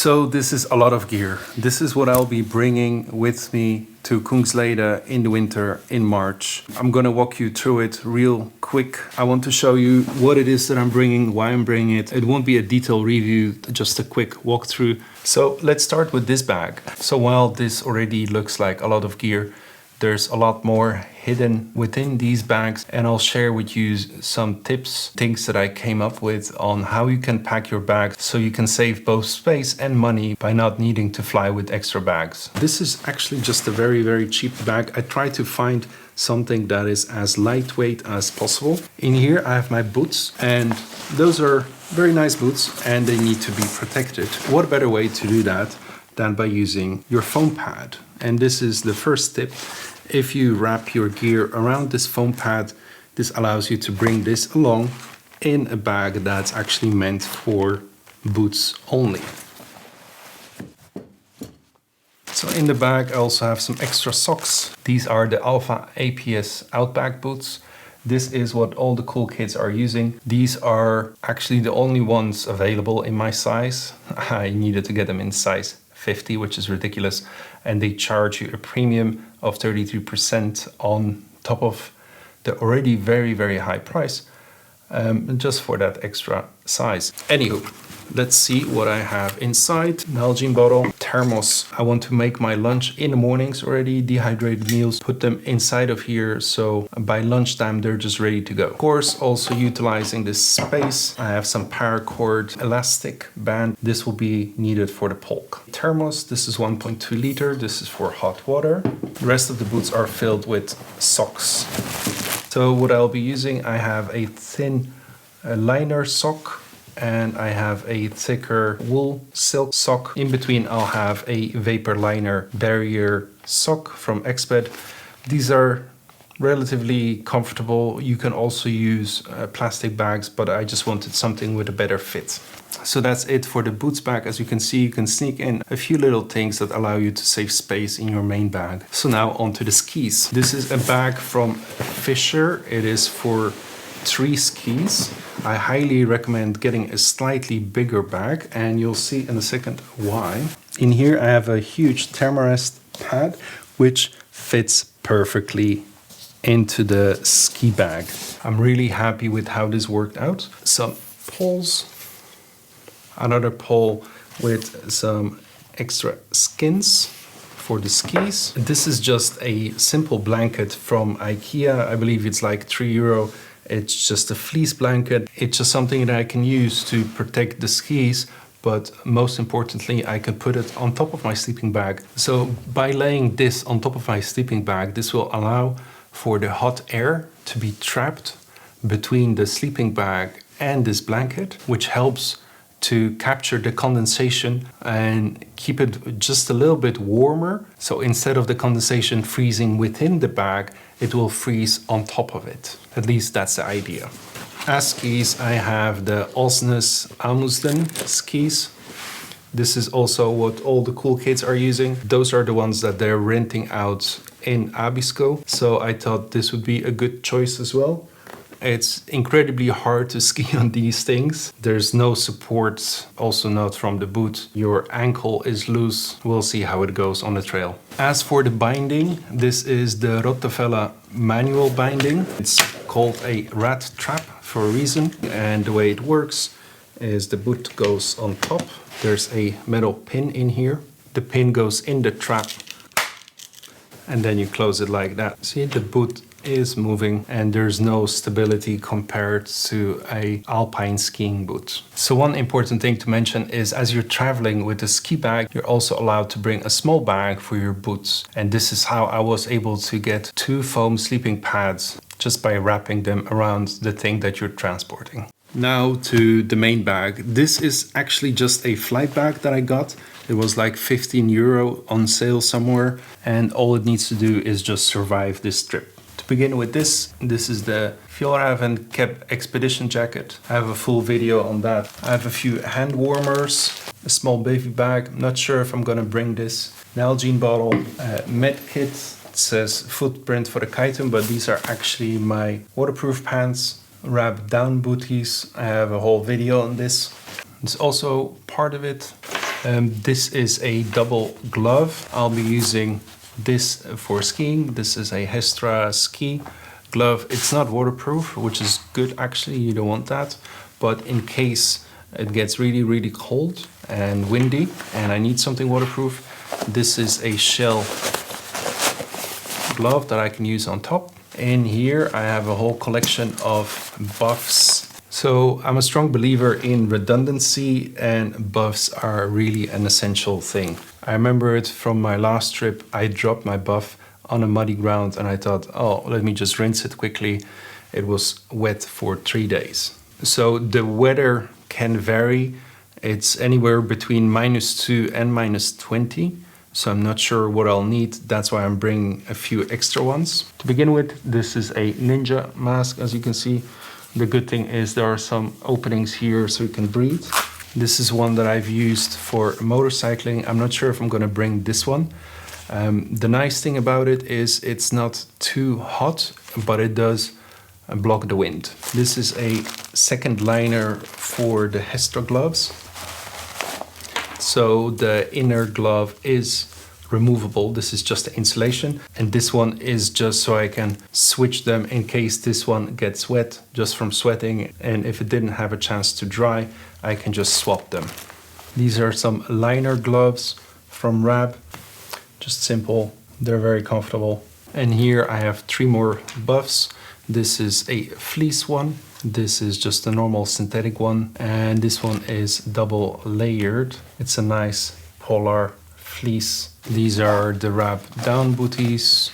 So this is a lot of gear. This is what I'll be bringing with me to Kungsleden in the winter in March. I'm gonna walk you through it real quick. I want to show you what it is that I'm bringing, why I'm bringing it. It won't be a detailed review, just a quick walkthrough. So let's start with this bag. So while this already looks like a lot of gear, there's a lot more hidden within these bags, and I'll share with you some tips, things that I came up with on how you can pack your bag so you can save both space and money by not needing to fly with extra bags. This is actually just a very cheap bag. I try to find something that is as lightweight as possible. In here I have my boots, and those are very nice boots and they need to be protected. What better way to do that than by using your foam pad? And this is the first tip. If you wrap your gear around this foam pad, this allows you to bring this along in a bag that's actually meant for boots only. So in the bag I also have some extra socks. These are the Alpha APS Outback boots. This is what all the cool kids are using. These are actually the only ones available in my size. I needed to get them in size 50, which is ridiculous, and they charge you a premium of 33% on top of the already very high price, just for that extra size. Anywho, let's see what I have inside. Nalgene bottle, thermos. I want to make my lunch in the mornings already, dehydrated meals, put them inside of here, so by lunchtime they're just ready to go. Of course, also utilizing this space, I have some paracord elastic band. This will be needed for the pulk. Thermos, this is 1.2 liter, this is for hot water. The rest of the boots are filled with socks. So what I'll be using, I have a thin liner sock, and I have a thicker wool silk sock. In between I'll have a vapor liner barrier sock from Exped. These are relatively comfortable. You can also use plastic bags, but I just wanted something with a better fit. So that's it for the boots bag. As you can see, you can sneak in a few little things that allow you to save space in your main bag. So now onto the skis. This is a bag from Fisher. It is for 3 skis. I highly recommend getting a slightly bigger bag, and you'll see in a second why. In here I have a huge Thermarest pad which fits perfectly into the ski bag. I'm really happy with how this worked out. Some poles, another pole with some extra skins for the skis. This is just a simple blanket from IKEA. I believe it's like €3. It's just a fleece blanket. It's just something that I can use to protect the skis, but most importantly, I can put it on top of my sleeping bag. So by laying this on top of my sleeping bag, this will allow for the hot air to be trapped between the sleeping bag and this blanket, which helps to capture the condensation and keep it just a little bit warmer. So instead of the condensation freezing within the bag, it will freeze on top of it. At least that's the idea. As skis, I have the Osnes Almusden skis. This is also what all the cool kids are using. Those are the ones that they're renting out in Abisko. So I thought this would be a good choice as well. It's incredibly hard to ski on these things. There's no support, also not from the boot. Your ankle is loose. We'll see how it goes on the trail. As for the binding, this is the Rottevella manual binding. It's called a rat trap for a reason. And the way it works is the boot goes on top. There's a metal pin in here. The pin goes in the trap, and then you close it like that. See, the boot is moving and there's no stability compared to a alpine skiing boot. So one important thing to mention is, as you're traveling with a ski bag, you're also allowed to bring a small bag for your boots. And this is how I was able to get 2 foam sleeping pads just by wrapping them around the thing that you're transporting. Now to the main bag. This is actually just a flight bag that I got. It was like €15 on sale somewhere, and all it needs to do is just survive this trip. To begin with, this is the Fjallraven Cap Expedition jacket. I have a full video on that. I have a few hand warmers, a small baby bag. I'm not sure if I'm gonna bring this. Nalgene bottle, med kit. It says footprint for the chitin, but these are actually my waterproof pants. Wrap down booties. I have a whole video on this. It's also part of it. This is a double glove. I'll be using this for skiing. This is a Hestra ski glove. It's not waterproof, which is good actually, you don't want that. But in case it gets really cold and windy and I need something waterproof, this is a shell glove that I can use on top. In here I have a whole collection of buffs. So I'm a strong believer in redundancy, and buffs are really an essential thing. I remember it from my last trip. I dropped my buff on a muddy ground and I thought, oh, let me just rinse it quickly. It was wet for 3 days. So the weather can vary. It's anywhere between -2 and -20. So I'm not sure what I'll need. That's why I'm bringing a few extra ones. To begin with, this is a Ninja mask, as you can see. The good thing is there are some openings here so you can breathe. This is one that I've used for motorcycling. I'm not sure if I'm gonna bring this one. The nice thing about it is it's not too hot, but it does block the wind. This is a second liner for the Hestra gloves. So the inner glove is removable. This is just the insulation, and this one is just so I can switch them in case this one gets wet just from sweating, and if it didn't have a chance to dry, I can just swap them. These are some liner gloves from Rab, just simple. They're very comfortable. And here I have 3 more buffs. This is a fleece one. This is just a normal synthetic one, and this one is double layered. It's a nice polar fleece. These are the Rab down booties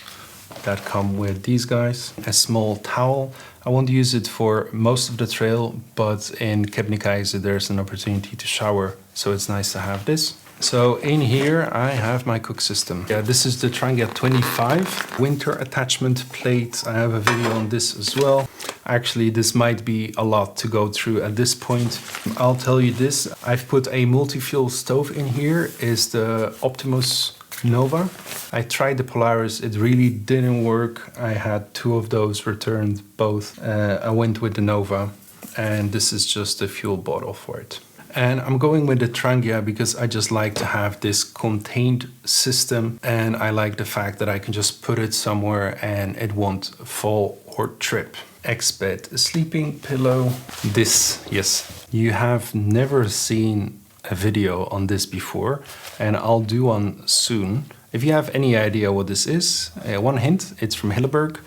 that come with these guys. A small towel. I won't use it for most of the trail, but in Kebnekaise there's an opportunity to shower, so it's nice to have this. So in here I have my cook system. Yeah, this is the Trangia 25 winter attachment plate. I have a video on this as well. Actually, this might be a lot to go through at this point. I'll tell you this, I've put a multi-fuel stove in here. Is the Optimus Nova. I tried the Polaris, it really didn't work. I had 2 of those returned, both. I went with the Nova, and this is just a fuel bottle for it. And I'm going with the Trangia because I just like to have this contained system, and I like the fact that I can just put it somewhere and it won't fall or trip. X-Bed sleeping pillow. This, yes, you have never seen a video on this before, and I'll do one soon. If you have any idea what this is, one hint, it's from Hilleberg.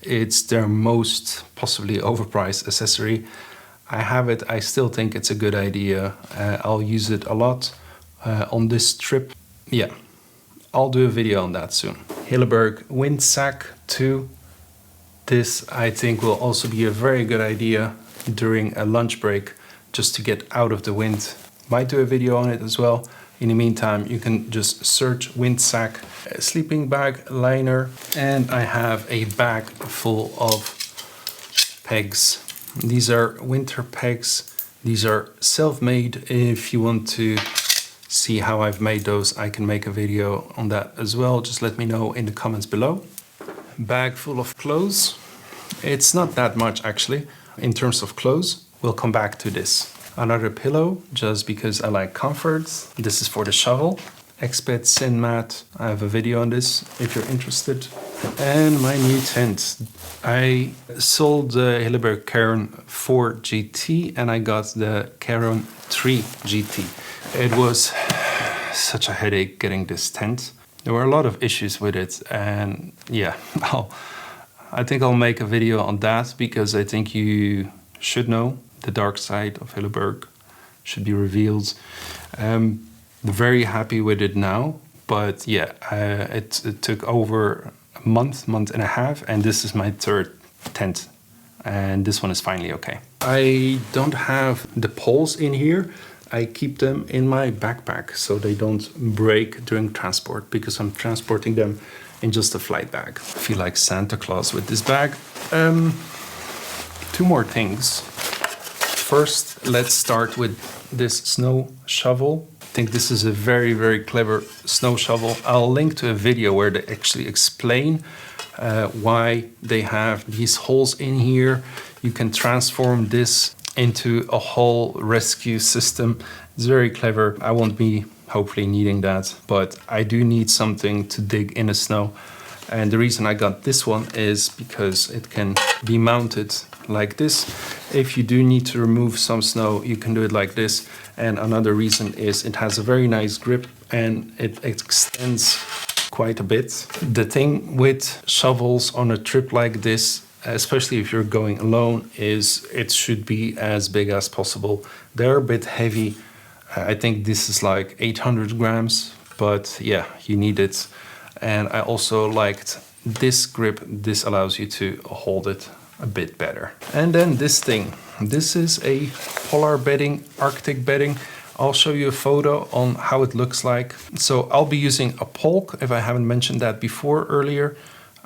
It's their most possibly overpriced accessory. I have it, I still think it's a good idea. I'll use it a lot on this trip. Yeah, I'll do a video on that soon. Hilleberg wind sack 2. This I think will also be a very good idea during a lunch break, just to get out of the wind. Might do a video on it as well. In the meantime, you can just search wind sack, sleeping bag liner, and I have a bag full of pegs. These are winter pegs. These are self-made. If you want to see how I've made those, I can make a video on that as well. Just let me know in the comments below. Bag full of clothes. It's not that much actually in terms of clothes. We'll come back to this. Another pillow, just because I like comfort. This is for the shovel. X-Bed Sin mat. I have a video on this if you're interested. And my new tent. I sold the Hilleberg Caron 4 GT and I got the Caron 3 GT. It was such a headache getting this tent. There were a lot of issues with it, and yeah, I think I'll make a video on that because I think you should know the dark side of Hilleberg should be revealed. Very happy with it now, but yeah, it took over a month and a half, and this is my 3rd tent, and this one is finally okay. I don't have the poles in here. I keep them in my backpack so they don't break during transport, because I'm transporting them in just a flight bag. I feel like Santa Claus with this bag. 2 more things. First, let's start with this snow shovel. I think this is a very clever snow shovel. I'll link to a video where they actually explain why they have these holes in here. You can transform this into a whole rescue system, It's very clever. I won't be hopefully needing that, but I do need something to dig in the snow. And the reason I got this one is because it can be mounted like this. If you do need to remove some snow, you can do it like this. And another reason is it has a very nice grip and it extends quite a bit. The thing with shovels on a trip like this, especially if you're going alone, is it should be as big as possible. They're a bit heavy. I think this is like 800 grams, but yeah, you need it. And I also liked this grip. This allows you to hold it a bit better. And then this thing. This is a polar bedding, Arctic bedding. I'll show you a photo on how it looks like. So I'll be using a pulk, if I haven't mentioned that before earlier.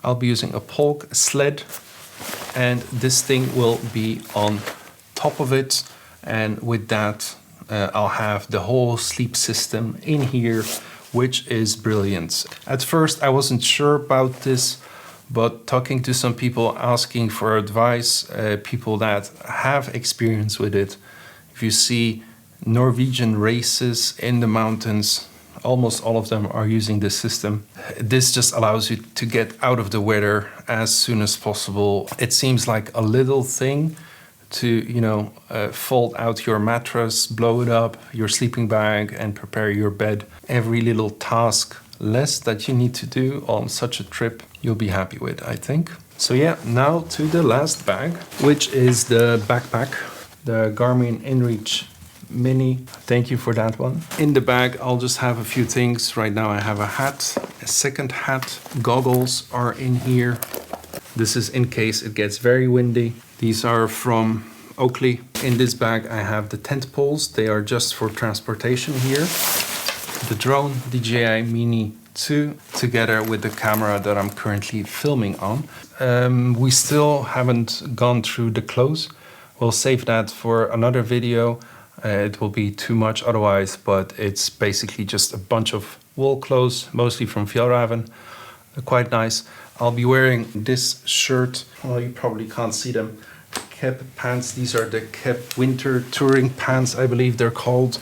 I'll be using a pulk sled, and this thing will be on top of it. And with that, I'll have the whole sleep system in here, which is brilliant. At first, I wasn't sure about this, but talking to some people, asking for advice, people that have experience with it. If you see Norwegian races in the mountains, almost all of them are using this system. This just allows you to get out of the weather as soon as possible. It seems like a little thing to, you know, fold out your mattress, blow it up, your sleeping bag, and prepare your bed. Every little task less that you need to do on such a trip, you'll be happy with, I think. So yeah, now to the last bag, which is the backpack, the Garmin InReach Mini. Thank you for that one. In the bag, I'll just have a few things. Right now I have a hat, a second hat, goggles are in here. This is in case it gets very windy. These are from Oakley. In this bag I have the tent poles. They are just for transportation here. The drone DJI Mini 2 together with the camera that I'm currently filming on. We still haven't gone through the clothes. We'll save that for another video. It will be too much otherwise, but it's basically just a bunch of wool clothes, mostly from Fjellraven. Quite nice. I'll be wearing this shirt. Well, you probably can't see them. Kep pants. These are the Kep winter touring pants, I believe they're called.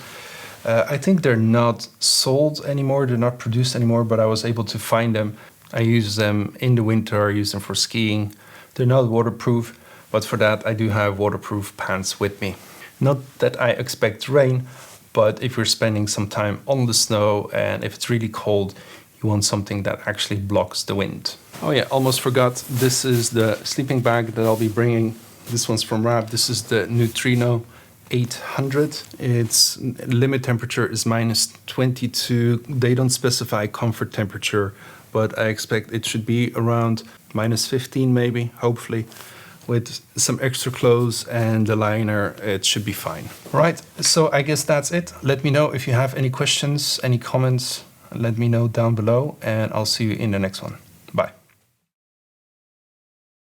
I think they're not sold anymore. They're not produced anymore, but I was able to find them. I use them in the winter. I use them for skiing. They're not waterproof, but for that I do have waterproof pants with me. Not that I expect rain, but if you're spending some time on the snow and if it's really cold, you want something that actually blocks the wind. Oh yeah, almost forgot. This is the sleeping bag that I'll be bringing. This one's from Rab. This is the Neutrino 800. Its limit temperature is -22. They don't specify comfort temperature, but I expect it should be around -15 maybe, hopefully. With some extra clothes and the liner, it should be fine. All right, so I guess that's it. Let me know if you have any questions, any comments. Let me know down below, and I'll see you in the next one.